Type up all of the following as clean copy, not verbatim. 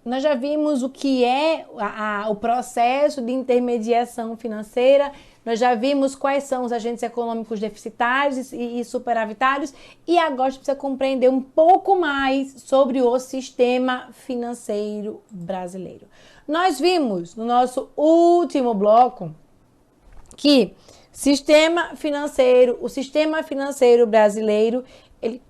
nós já vimos o que é o processo de intermediação financeira, nós já vimos quais são os agentes econômicos deficitários e superavitários, e agora a gente precisa compreender um pouco mais sobre o sistema financeiro brasileiro. Nós vimos no nosso último bloco que o sistema financeiro brasileiro, ele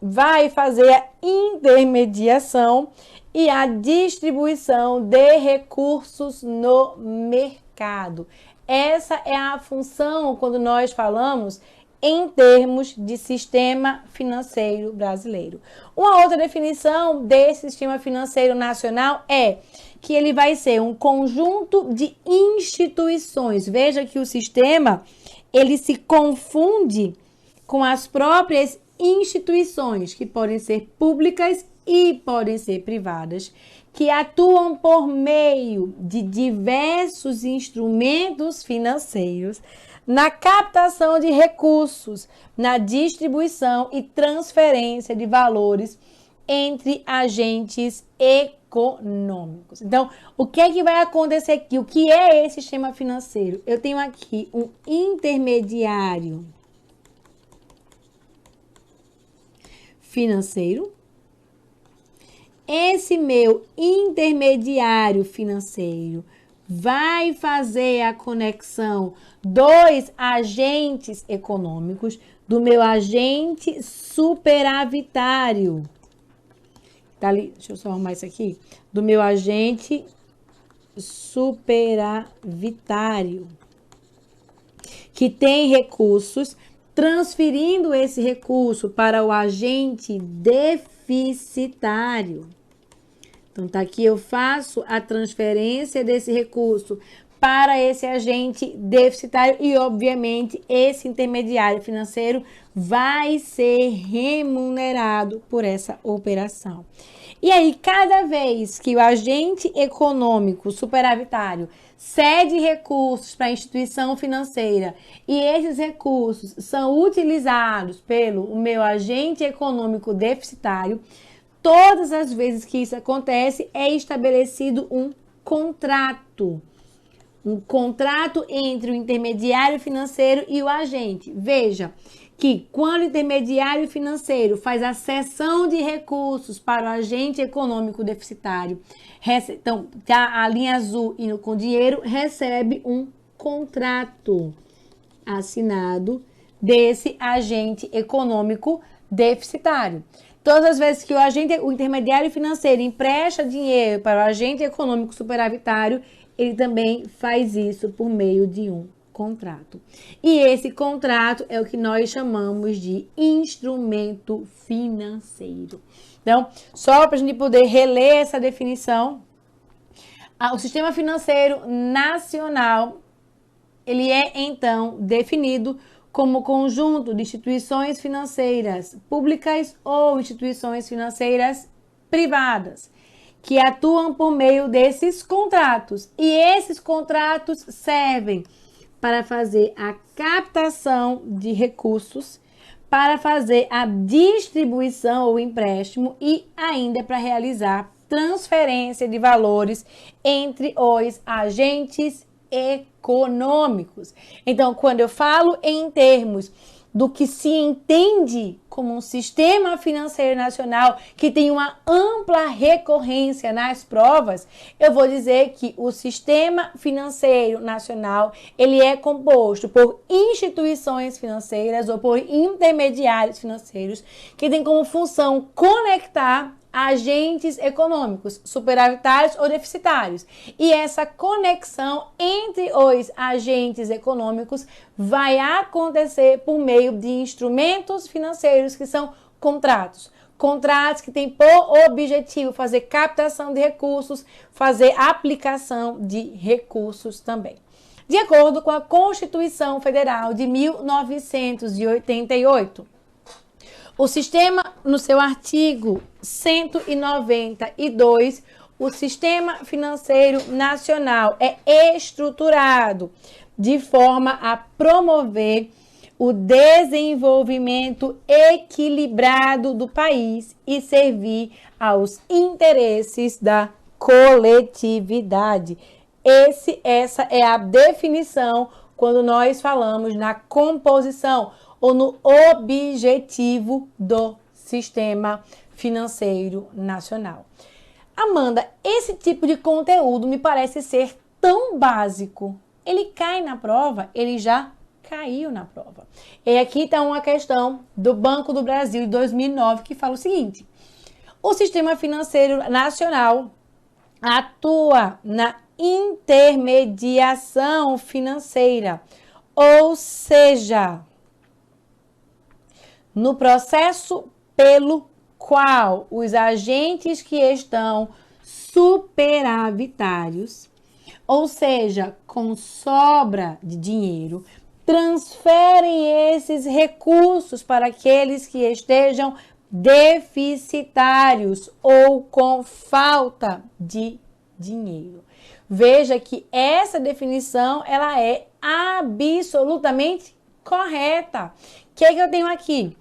vai fazer a intermediação e a distribuição de recursos no mercado. Essa é a função quando nós falamos em termos de sistema financeiro brasileiro. Uma outra definição desse sistema financeiro nacional é que ele vai ser um conjunto de instituições. Veja que o sistema, ele se confunde com as próprias instituições, que podem ser públicas e podem ser privadas, que atuam por meio de diversos instrumentos financeiros na captação de recursos, na distribuição e transferência de valores entre agentes econômicos. Então, o que é que vai acontecer aqui? O que é esse sistema financeiro? Eu tenho aqui um intermediário financeiro. Esse meu intermediário financeiro vai fazer a conexão dos agentes econômicos do meu agente superavitário. Tá ali, deixa eu só arrumar isso aqui. Do meu agente superavitário, que tem recursos, transferindo esse recurso para o agente deficitário. Então, tá aqui, eu faço a transferência desse recurso para esse agente deficitário e, obviamente, esse intermediário financeiro vai ser remunerado por essa operação. E aí, cada vez que o agente econômico superavitário cede recursos para a instituição financeira e esses recursos são utilizados pelo meu agente econômico deficitário, todas as vezes que isso acontece, é estabelecido um contrato. Um contrato entre o intermediário financeiro e o agente. Veja que quando o intermediário financeiro faz a cessão de recursos para o agente econômico deficitário, então, a linha azul indo com dinheiro, recebe um contrato assinado desse agente econômico deficitário. Todas as vezes que o intermediário financeiro empresta dinheiro para o agente econômico superavitário, ele também faz isso por meio de um contrato. E esse contrato é o que nós chamamos de instrumento financeiro. Então, só para a gente poder reler essa definição, o sistema financeiro nacional, ele é, então, definido como conjunto de instituições financeiras públicas ou instituições financeiras privadas, que atuam por meio desses contratos. E esses contratos servem para fazer a captação de recursos, para fazer a distribuição ou empréstimo e ainda para realizar transferência de valores entre os agentes econômicos. Então, quando eu falo em termos do que se entende como um sistema financeiro nacional que tem uma ampla recorrência nas provas, eu vou dizer que o sistema financeiro nacional, ele é composto por instituições financeiras ou por intermediários financeiros que tem como função conectar agentes econômicos, superavitários ou deficitários. E essa conexão entre os agentes econômicos vai acontecer por meio de instrumentos financeiros que são contratos. Contratos que têm por objetivo fazer captação de recursos, fazer aplicação de recursos também. De acordo com a Constituição Federal de 1988, o sistema, no seu artigo 192, o sistema financeiro nacional é estruturado de forma a promover o desenvolvimento equilibrado do país e servir aos interesses da coletividade. Essa é a definição quando nós falamos na composição ou no objetivo do Sistema Financeiro Nacional. Amanda, esse tipo de conteúdo me parece ser tão básico. Ele cai na prova? Ele já caiu na prova. E aqui está uma questão do Banco do Brasil de 2009 que fala o seguinte: o Sistema Financeiro Nacional atua na intermediação financeira, ou seja, no processo pelo qual os agentes que estão superavitários, ou seja, com sobra de dinheiro, transferem esses recursos para aqueles que estejam deficitários ou com falta de dinheiro. Veja que essa definição ela é absolutamente correta. O que é que eu tenho aqui?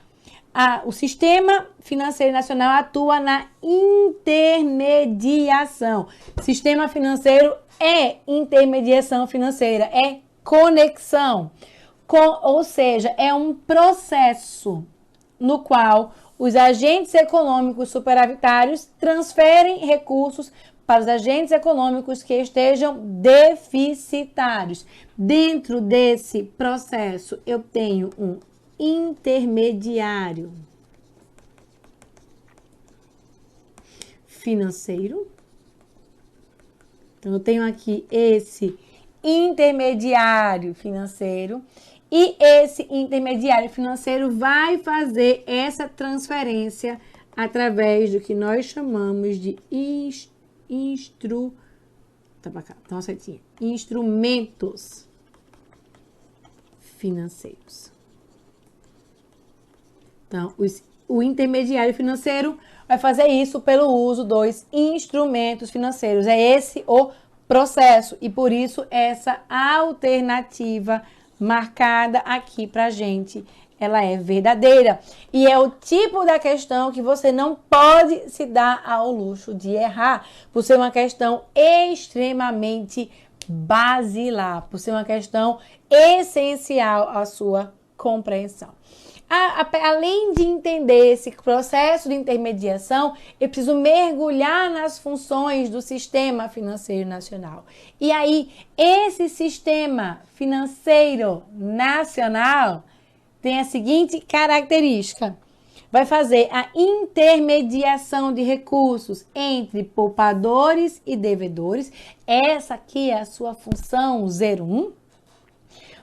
O Sistema Financeiro Nacional atua na intermediação. Sistema financeiro é intermediação financeira, é conexão. Ou seja, é um processo no qual os agentes econômicos superavitários transferem recursos para os agentes econômicos que estejam deficitários. Dentro desse processo, eu tenho um intermediário financeiro. Então, eu tenho aqui esse intermediário financeiro e esse intermediário financeiro vai fazer essa transferência através do que nós chamamos de instrumentos financeiros. Então, o intermediário financeiro vai fazer isso pelo uso dos instrumentos financeiros. É esse o processo e por isso essa alternativa marcada aqui pra gente, ela é verdadeira. E é o tipo da questão que você não pode se dar ao luxo de errar, por ser uma questão extremamente basilar, por ser uma questão essencial à sua compreensão. Além de entender esse processo de intermediação, eu preciso mergulhar nas funções do Sistema Financeiro Nacional. E aí, esse Sistema Financeiro Nacional tem a seguinte característica: vai fazer a intermediação de recursos entre poupadores e devedores. Essa aqui é a sua função 01.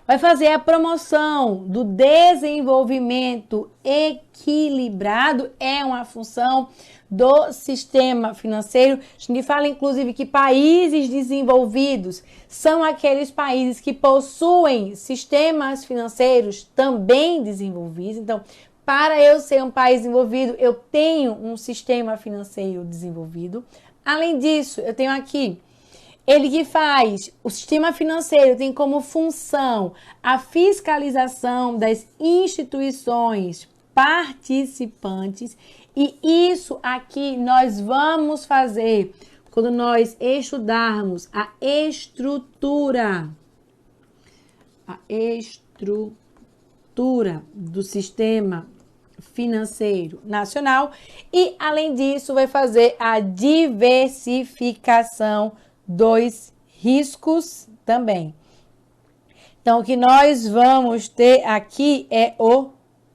Vai fazer a promoção do desenvolvimento equilibrado, é uma função do sistema financeiro. A gente fala, inclusive, que países desenvolvidos são aqueles países que possuem sistemas financeiros também desenvolvidos. Então, para eu ser um país desenvolvido, eu tenho um sistema financeiro desenvolvido. Além disso, eu tenho aqui ele que faz, o sistema financeiro tem como função a fiscalização das instituições participantes, e isso aqui nós vamos fazer quando nós estudarmos a estrutura do sistema financeiro nacional, e além disso vai fazer a diversificação dos riscos também. Então, o que nós vamos ter aqui é o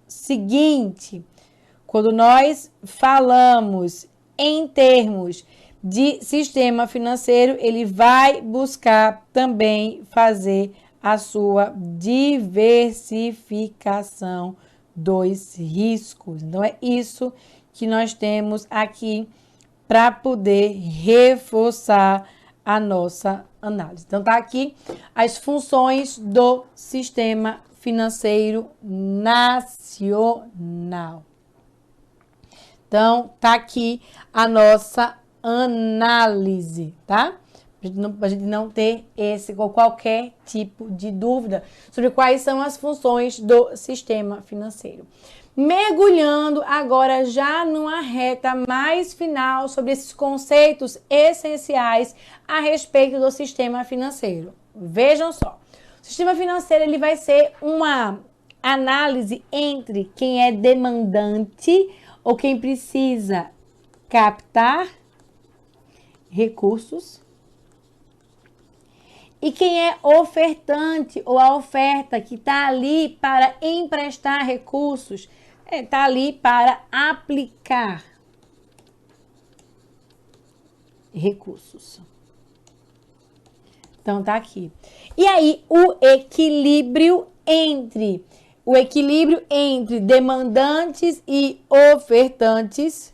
seguinte: quando nós falamos em termos de sistema financeiro, ele vai buscar também fazer a sua diversificação dos riscos. Então, é isso que nós temos aqui para poder reforçar a nossa análise. Então, tá aqui as funções do Sistema Financeiro Nacional. Então, tá aqui a nossa análise, tá? Pra gente não ter qualquer tipo de dúvida sobre quais são as funções do sistema financeiro. mergulhando agora já numa reta mais final sobre esses conceitos essenciais a respeito do sistema financeiro. Vejam só, o sistema financeiro ele vai ser uma análise entre quem é demandante ou quem precisa captar recursos e quem é ofertante ou a oferta que está ali para emprestar recursos, está ali para aplicar recursos. Então tá aqui. E aí o equilíbrio entre demandantes e ofertantes.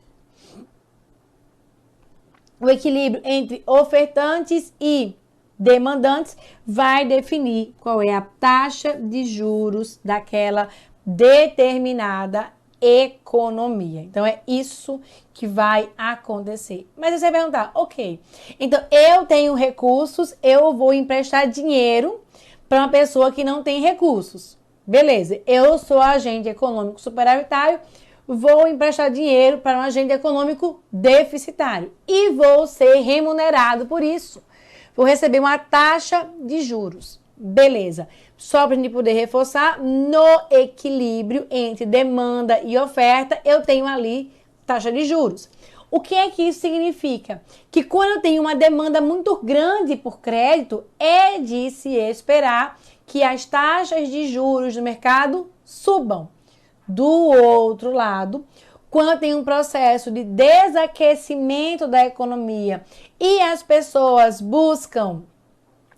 O equilíbrio entre ofertantes e demandantes vai definir qual é a taxa de juros daquela determinada economia. Então, é isso que vai acontecer. Mas você vai perguntar, ok, então eu tenho recursos, eu vou emprestar dinheiro para uma pessoa que não tem recursos. Beleza, eu sou agente econômico superavitário, vou emprestar dinheiro para um agente econômico deficitário e vou ser remunerado por isso. Vou receber uma taxa de juros. Beleza. Só para a gente poder reforçar, no equilíbrio entre demanda e oferta, eu tenho ali taxa de juros. O que é que isso significa? Que quando eu tenho uma demanda muito grande por crédito, é de se esperar que as taxas de juros do mercado subam. Do outro lado, quando tem um processo de desaquecimento da economia e as pessoas buscam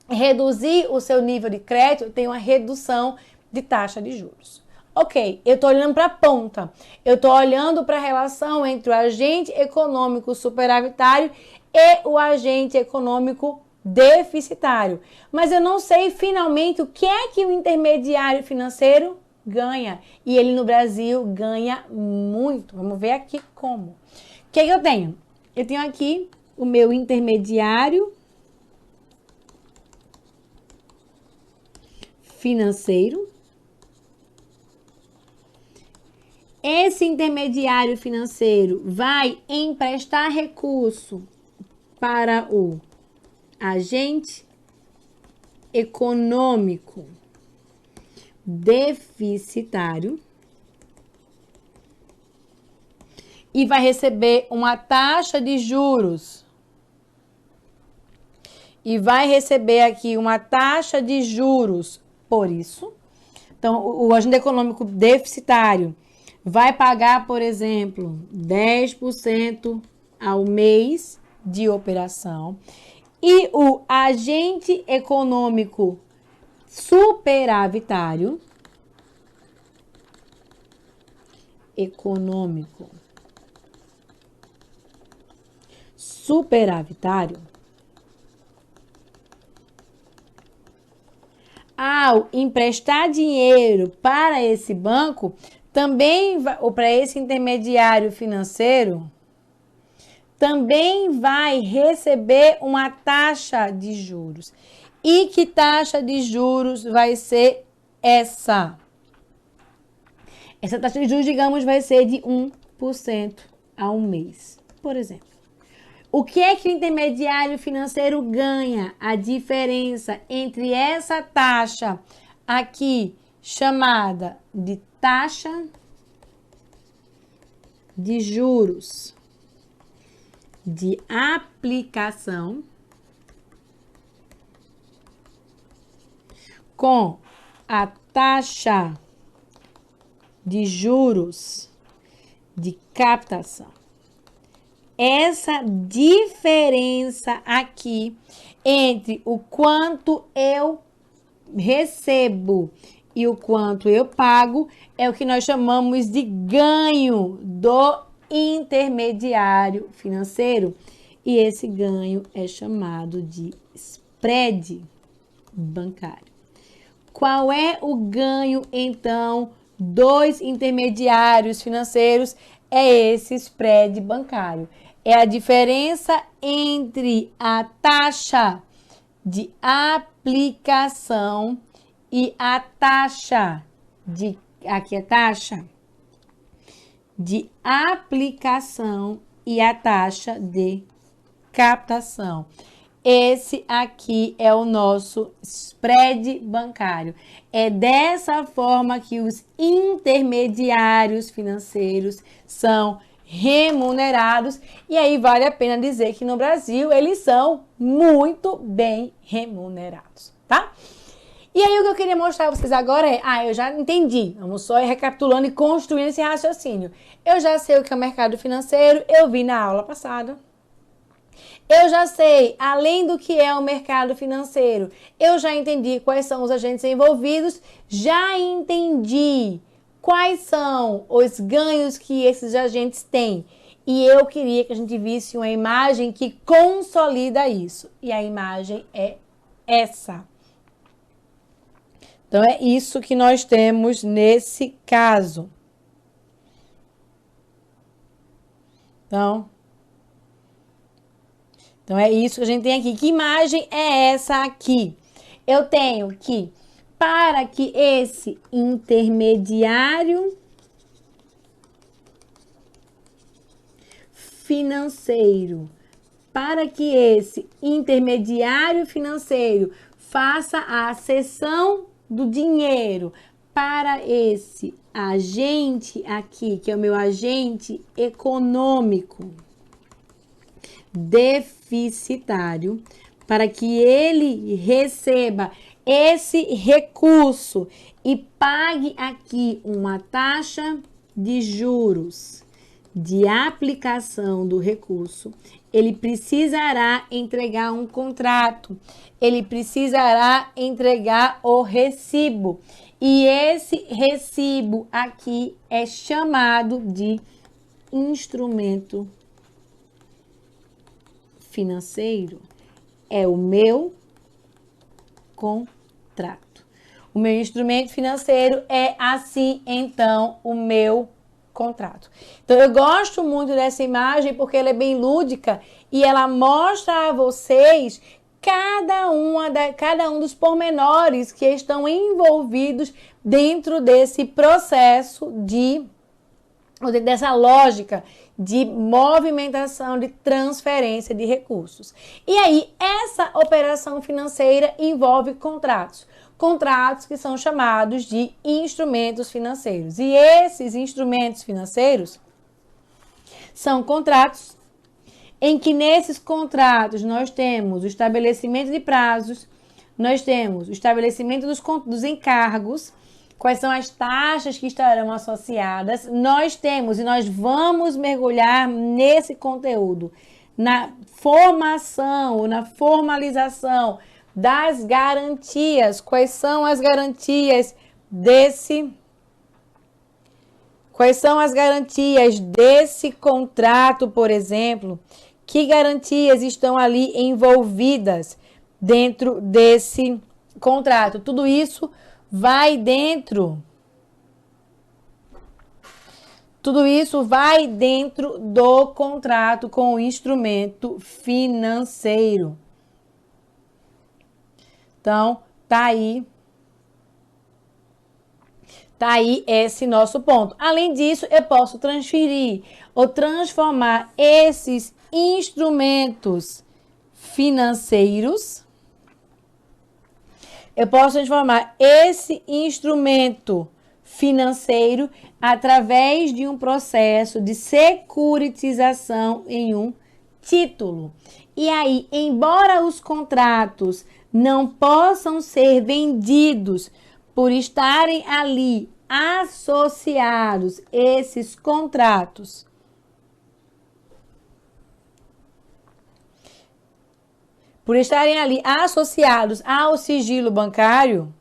reduzir o seu nível de crédito, tem uma redução de taxa de juros. Ok, eu estou olhando para a ponta, eu estou olhando para a relação entre o agente econômico superavitário e o agente econômico deficitário. Mas eu não sei finalmente o que é que o intermediário financeiro ganha. E ele no Brasil ganha muito. Vamos ver aqui como. O que é que eu tenho? Eu tenho aqui o meu intermediário financeiro. Esse intermediário financeiro vai emprestar recurso para o agente econômico deficitário e vai receber uma taxa de juros. E vai receber aqui uma taxa de juros por isso. Então, o agente econômico deficitário vai pagar, por exemplo, 10% ao mês de operação. E o agente econômico superavitário, ao emprestar dinheiro para esse banco, também ou para esse intermediário financeiro, também vai receber uma taxa de juros. E que taxa de juros vai ser essa? Essa taxa de juros, digamos, vai ser de 1% ao mês, por exemplo. O que é que o intermediário financeiro ganha? A diferença entre essa taxa aqui, chamada de taxa de juros de aplicação, com a taxa de juros de captação. Essa diferença aqui entre o quanto eu recebo e o quanto eu pago é o que nós chamamos de ganho do intermediário financeiro. E esse ganho é chamado de spread bancário. Qual é o ganho, então, dos intermediários financeiros? É esse spread bancário. É a diferença entre a taxa de aplicação e a taxa de... Aqui é taxa de aplicação e a taxa de captação. Esse aqui é o nosso spread bancário. É dessa forma que os intermediários financeiros são remunerados. E aí vale a pena dizer que no Brasil eles são muito bem remunerados, tá? E aí o que eu queria mostrar para vocês agora é, eu já entendi, vamos só ir recapitulando e construindo esse raciocínio. Eu já sei o que é o mercado financeiro, eu vi na aula passada. Eu já sei, além do que é o mercado financeiro, eu já entendi quais são os agentes envolvidos, já entendi quais são os ganhos que esses agentes têm. E eu queria que a gente visse uma imagem que consolida isso. E a imagem é essa. Então, é isso que nós temos nesse caso. Então, é isso que a gente tem aqui. Que imagem é essa aqui? Eu tenho que, para que esse intermediário financeiro, faça a cessão do dinheiro para esse agente aqui, que é o meu agente econômico deficitário, para que ele receba esse recurso e pague aqui uma taxa de juros de aplicação do recurso, ele precisará entregar um contrato, ele precisará entregar o recibo. E esse recibo aqui é chamado de instrumento financeiro. É o meu contrato. O meu instrumento financeiro é assim, então, o meu contrato. Então, eu gosto muito dessa imagem porque ela é bem lúdica e ela mostra a vocês cada um dos pormenores que estão envolvidos dentro desse processo dessa lógica de movimentação, de transferência de recursos. E aí, essa operação financeira envolve contratos. Contratos que são chamados de instrumentos financeiros. E esses instrumentos financeiros são contratos em que nesses contratos nós temos o estabelecimento de prazos, nós temos o estabelecimento dos encargos, quais são as taxas que estarão associadas, nós temos e nós vamos mergulhar nesse conteúdo, na formação ou na formalização das garantias. Quais são as garantias desse contrato, por exemplo? Que garantias estão ali envolvidas dentro desse contrato? Tudo isso vai dentro do contrato com o instrumento financeiro. Então, tá aí esse nosso ponto. Além disso, eu posso transferir ou transformar esses instrumentos financeiros. Eu posso transformar esse instrumento financeiro através de um processo de securitização em um título. E aí, embora os contratos não possam ser vendidos por estarem ali associados, esses contratos por estarem ali associados ao sigilo bancário,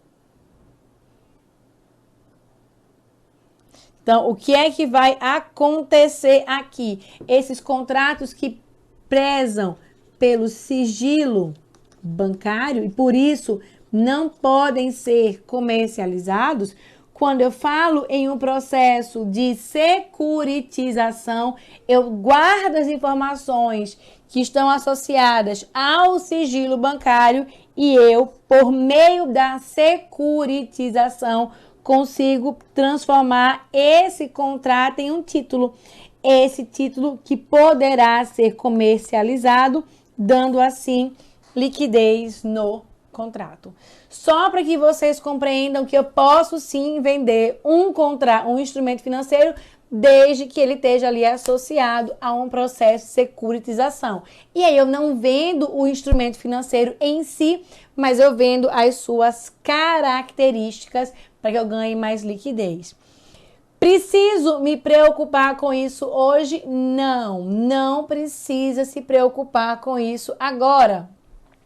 então, o que é que vai acontecer aqui? Esses contratos que prezam pelo sigilo bancário e por isso não podem ser comercializados. Quando eu falo em um processo de securitização, eu guardo as informações que estão associadas ao sigilo bancário e eu, por meio da securitização, consigo transformar esse contrato em um título. Esse título que poderá ser comercializado, dando assim liquidez no contrato. Só para que vocês compreendam que eu posso sim vender um instrumento financeiro desde que ele esteja ali associado a um processo de securitização. E aí eu não vendo o instrumento financeiro em si, mas eu vendo as suas características para que eu ganhe mais liquidez. Preciso me preocupar com isso hoje? Não, não precisa se preocupar com isso agora.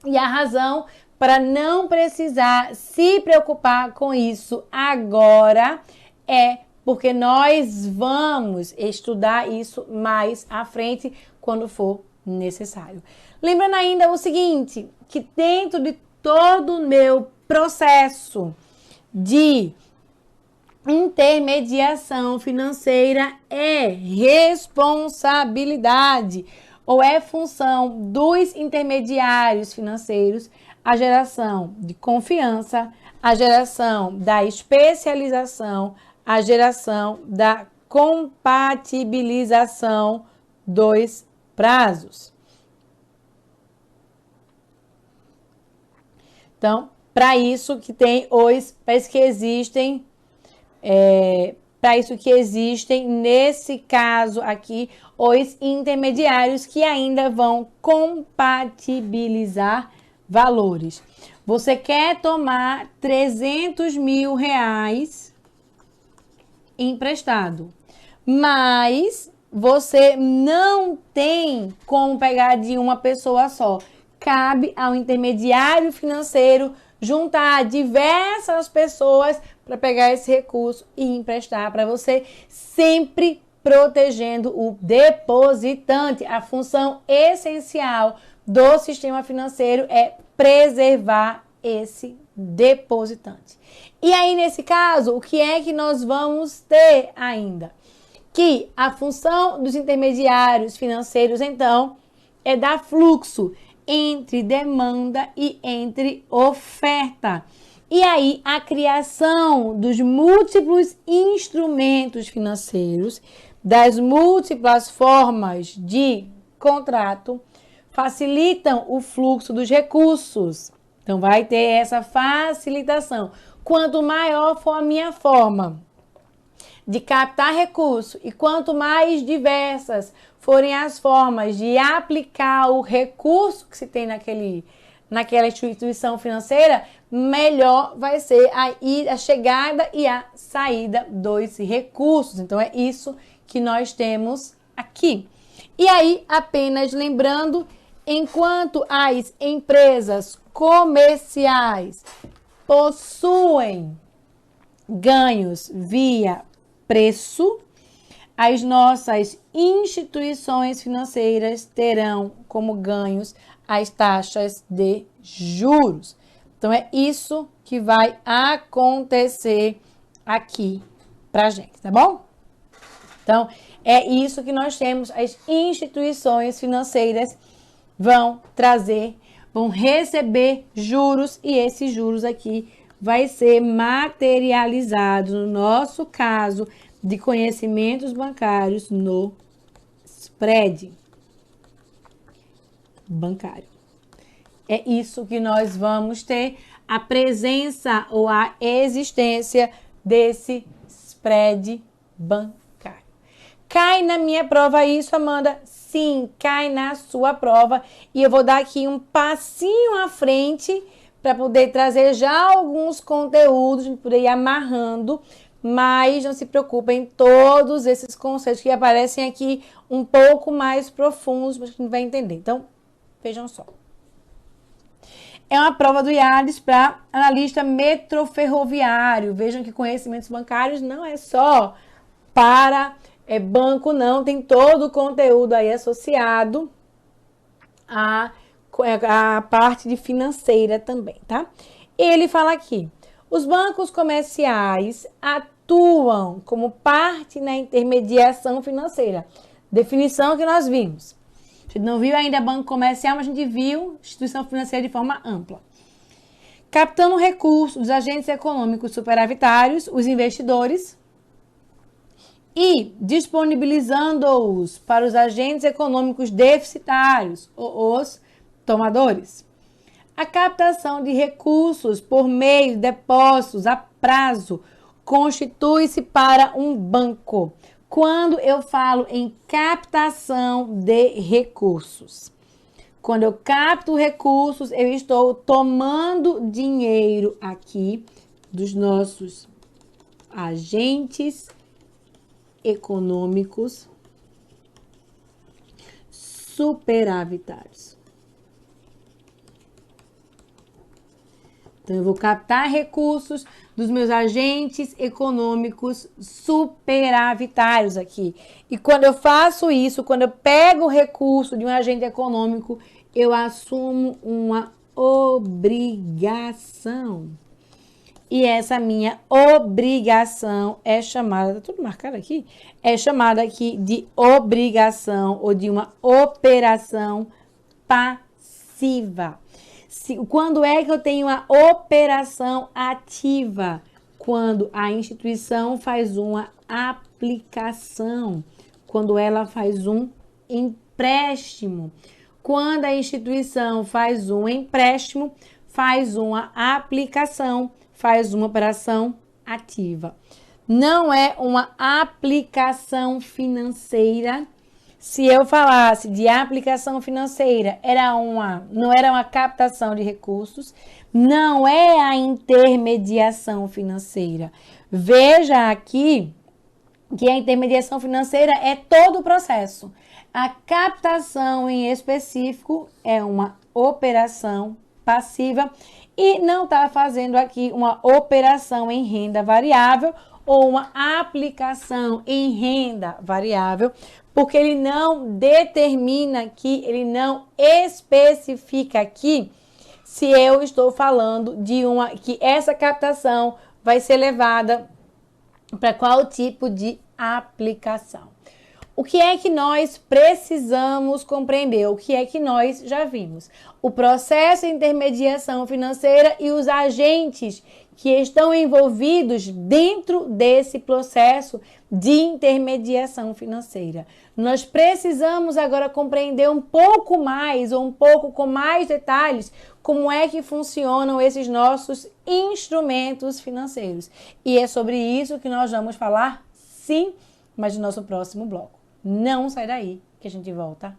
E a razão para não precisar se preocupar com isso agora é porque nós vamos estudar isso mais à frente quando for necessário. Lembrando ainda o seguinte, que dentro de todo o meu processo de intermediação financeira é responsabilidade ou é função dos intermediários financeiros a geração de confiança, a geração da especialização, a geração da compatibilização dos prazos. Então, para isso que existem nesse caso aqui os intermediários que ainda vão compatibilizar valores. Você quer tomar 300 mil reais emprestado, mas você não tem como pegar de uma pessoa só. Cabe ao intermediário financeiro juntar diversas pessoas para pegar esse recurso e emprestar para você, sempre protegendo o depositante. A função essencial do sistema financeiro é preservar esse depositante. E aí, nesse caso, o que é que nós vamos ter ainda? Que a função dos intermediários financeiros, então, é dar fluxo entre demanda e entre oferta. E aí, a criação dos múltiplos instrumentos financeiros, das múltiplas formas de contrato, facilitam o fluxo dos recursos. Então, vai ter essa facilitação. Quanto maior for a minha forma de captar recurso e quanto mais diversas forem as formas de aplicar o recurso que se tem naquela instituição financeira, melhor vai ser a chegada e a saída dos recursos. Então, é isso que nós temos aqui. E aí, apenas lembrando, enquanto as empresas comerciais possuem ganhos via preço, as nossas instituições financeiras terão como ganhos as taxas de juros. Então, é isso que vai acontecer aqui pra gente, tá bom? Então, é isso que nós temos. As instituições financeiras vão receber juros e esses juros aqui vai ser materializado, no nosso caso, de conhecimentos bancários no spread bancário. É isso que nós vamos ter, a presença ou a existência desse spread bancário. Cai na minha prova isso, Amanda? Sim, cai na sua prova. E eu vou dar aqui um passinho à frente para poder trazer já alguns conteúdos, para poder ir amarrando. Mas não se preocupem, todos esses conceitos que aparecem aqui um pouco mais profundos, mas que a gente vai entender. Então, vejam só. É uma prova do IALES para analista metroferroviário. Vejam que conhecimentos bancários não é só para banco, não. Tem todo o conteúdo aí associado à parte de financeira também, tá? Ele fala aqui, os bancos comerciais atuam como parte na intermediação financeira. Definição que nós vimos. A gente não viu ainda banco comercial, mas a gente viu instituição financeira de forma ampla. captando recursos dos agentes econômicos superavitários, os investidores, e disponibilizando-os para os agentes econômicos deficitários, os tomadores. A captação de recursos por meio de depósitos a prazo constitui-se para um banco. Quando eu falo em captação de recursos, quando eu capto recursos, eu estou tomando dinheiro aqui dos nossos agentes econômicos superavitários. Então, eu vou captar recursos dos meus agentes econômicos superavitários aqui. E quando eu faço isso, quando eu pego o recurso de um agente econômico, eu assumo uma obrigação. E essa minha obrigação é chamada, tá tudo marcado aqui? É chamada aqui de obrigação ou de uma operação passiva. Quando é que eu tenho uma operação ativa? Quando a instituição faz uma aplicação, quando ela faz um empréstimo. Quando a instituição faz um empréstimo, faz uma aplicação, faz uma operação ativa. Não é uma aplicação financeira. Se eu falasse de aplicação financeira, não era uma captação de recursos, não é a intermediação financeira. Veja aqui que a intermediação financeira é todo o processo. A captação em específico é uma operação passiva e não está fazendo aqui uma operação em renda variável ou uma aplicação em renda variável, porque ele não determina aqui, ele não especifica aqui se eu estou falando de que essa captação vai ser levada para qual tipo de aplicação. O que é que nós precisamos compreender? O que é que nós já vimos? O processo de intermediação financeira e os agentes que estão envolvidos dentro desse processo de intermediação financeira. Nós precisamos agora compreender um pouco mais, ou um pouco com mais detalhes, como é que funcionam esses nossos instrumentos financeiros. E é sobre isso que nós vamos falar, sim, mas no nosso próximo bloco. Não sai daí, que a gente volta